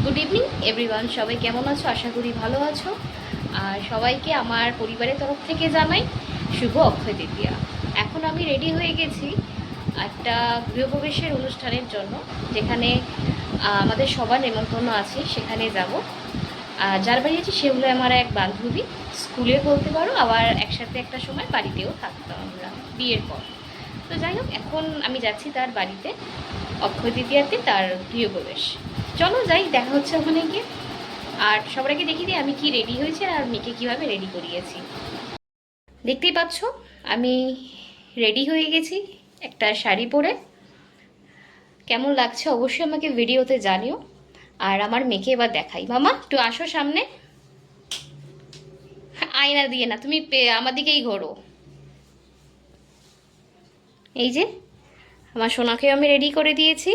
Good evening everyone, সবাই কেমন আছো? আশা করি ভালো আছো। আর সবাইকে আমার পরিবারের তরফ থেকে জানাই শুভ অক্ষয় তৃতীয়া। এখন আমি রেডি হয়ে গেছি একটা গৃহপ্রবেশের অনুষ্ঠানের জন্য, যেখানে আমাদের সবার নেমন্তন্ন আছে, সেখানে যাব। যার বাড়ি আছে সে হলো আমার এক বান্ধবী, স্কুলে বলতে পারো, আবার একসাথে একটা সময় বাড়িতেও থাকতাম আমরা বিয়ের পর। তো যাই হোক, এখন আমি যাচ্ছি তার বাড়িতে অক্ষয় তৃতীয়াতে তার গৃহপ্রবেশ। চলো যাই, দেখা হচ্ছে ওখানে গিয়ে। আর সবার আগে দেখিয়ে দিই আমি কি রেডি হয়েছি আর মেয়েকে কীভাবে রেডি করিয়েছি। দেখতেই পাচ্ছ আমি রেডি হয়ে গেছি একটা শাড়ি পরে। কেমন লাগছে অবশ্যই আমাকে ভিডিওতে জানিও। আর আমার মেয়েকে এবার দেখাই। মামা একটু আসো সামনে, আয়না দিয়ে না, তুমি আমার দিকেই ঘোরো। এই যে আমার সোনাকেও আমি রেডি করে দিয়েছি,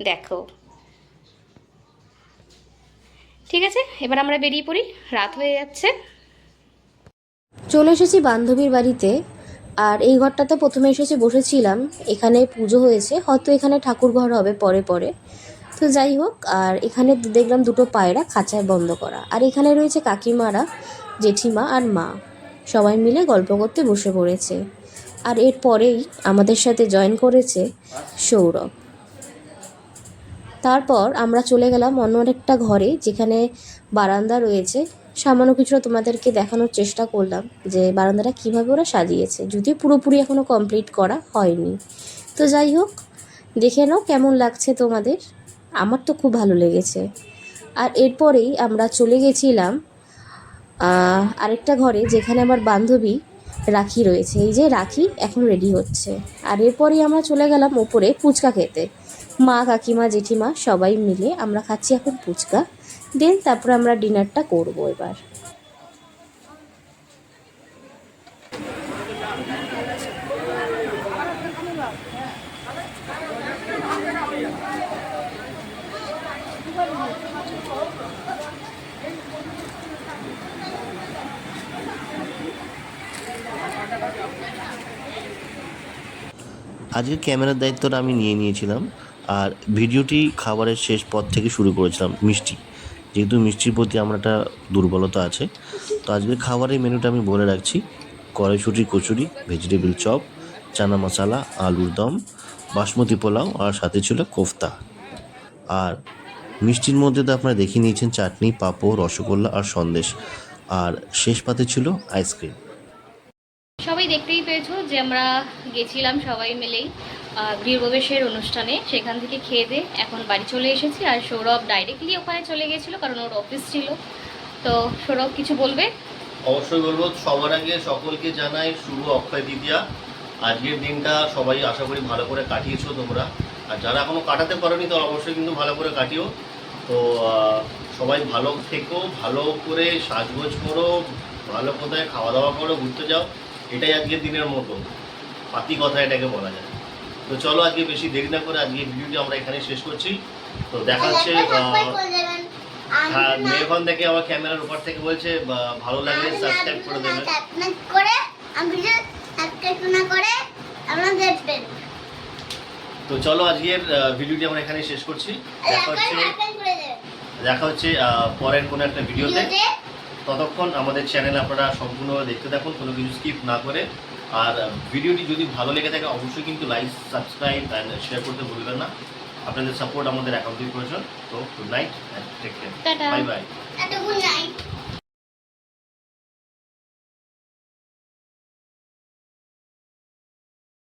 দেখো। ঠিক আছে, এবার আমরা বেরিয়ে পড়ি, রাত হয়ে যাচ্ছে। চলে এসেছি বান্ধবীর বাড়িতে। আর এই ঘরটাতে প্রথমে এসেছি, বসেছিলাম। এখানে পুজো হয়েছে, হয়তো এখানে ঠাকুর ঘর হবে পরে পরে। তো যাই হোক, আর এখানে দেখলাম দুটো পায়রা খাঁচায় বন্ধ করা। আর এখানে রয়েছে কাকিমারা, জেঠিমা আর মা, সবাই মিলে গল্প করতে বসে পড়েছে। আর এরপরেই আমাদের সাথে জয়েন করেছে সৌরভ। তারপর আমরা চলে গেলাম অন্য একটা ঘরে, যেখানে বারান্দা রয়েছে। সামান্য কিছুটা তোমাদেরকে দেখানোর চেষ্টা করলাম যে বারান্দাটা কীভাবে ওরা সাজিয়েছে, যদিও পুরোপুরি এখনও কমপ্লিট করা হয়নি। তো যাই হোক, দেখে নাও কেমন লাগছে তোমাদের। আমার তো খুব ভালো লেগেছে। আর এরপরেই আমরা চলে গেছিলাম আরেকটা ঘরে, যেখানে আমার বান্ধবী রাখি রয়েছে। এই যে রাখি এখন রেডি হচ্ছে। আর এরপরেই আমরা চলে গেলাম ওপরে ফুচকা খেতে। মা, কাকিমা, জেঠিমা সবাই মিলে আমরা খাচ্ছি এখন ফুচকা। দেন তারপরে আমরা ডিনারটা করবো এবার। আজকে ক্যামেরার দায়িত্বটা আমি নিয়ে নিয়েছিলাম। আর ভিডিওটি খাবারের শেষ পথ থেকে শুরু করেছিলাম মিষ্টি, যেহেতু মিষ্টির প্রতি আমার একটা দুর্বলতা আছে। তো আজকের খাবারের মেনুটা আমি বলে রাখছি: কড়াইশুঁটি কচুরি, ভেজিটেবিল চপ, চানা মশলা, আলুর দম, বাসমতি পোলাও, আর সাথে ছিল কোফতা। আর মিষ্টির মধ্যে তো আপনারা দেখিয়ে নিয়েছেন চাটনি, পাঁপড়, রসগোল্লা আর সন্দেশ। আর শেষ পাতে ছিল আইসক্রিম। সবাই দেখতেই পেয়েছো যে আমরা গেছিলাম সবাই মিলেই গৃহপ্রবেশের অনুষ্ঠানে। সেখান থেকে খেয়ে দিয়ে এখন বাড়ি চলে এসেছি। আর সৌরভ ডাইরেক্টলি ওখানে চলে গেছিলো, কারণ ওর অফিস ছিল। তো সৌরভ কিছু বলবে? অবশ্যই বলবো, সবার আগে সকলকে জানাই শুভ অক্ষয় তৃতীয়া। আজকের দিনটা সবাই আশা করি ভালো করে কাটিয়েছো তোমরা। আর যারা এখনো কাটাতে পারোনি তারা অবশ্যই কিন্তু ভালো করে কাটিও। তো সবাই ভালো থেকো, ভালো করে সাজগোজ করো, ভালো কোথায় খাওয়া দাওয়া করো, ঘুরতে যাও। এটাই আজকের দিনের মতো পাতি কথা এটাকে বলা যায়। তো চলো, আজকে বেশি দেরি না করে আজকে ভিডিওটি আমরা এখানে শেষ করছি। তো দেখা হচ্ছে। হ্যাঁ, মেয়েখন থেকে আমার ক্যামেরার উপর থেকে বলছে ভালো লাগলে সাবস্ক্রাইব করে দেবেন। তো চলো, আজকের ভিডিওটি আমরা এখানে শেষ করছি। দেখা হচ্ছে পরের কোনো একটা ভিডিওতে। ততক্ষণ আমাদের চ্যানেল আপনারা সম্পূর্ণ দেখতে থাকুন, কোনো কিছু স্কিপ না করে। আর ভিডিওটি যদি ভালো লেগে থাকে অবশ্যই কিন্তু লাইক, সাবস্ক্রাইব অ্যান্ড শেয়ার করতে ভুলবেন না। আপনাদের সাপোর্ট আমাদের অ্যাকাউন্টের প্রয়োজন। তো good night and take care, bye by.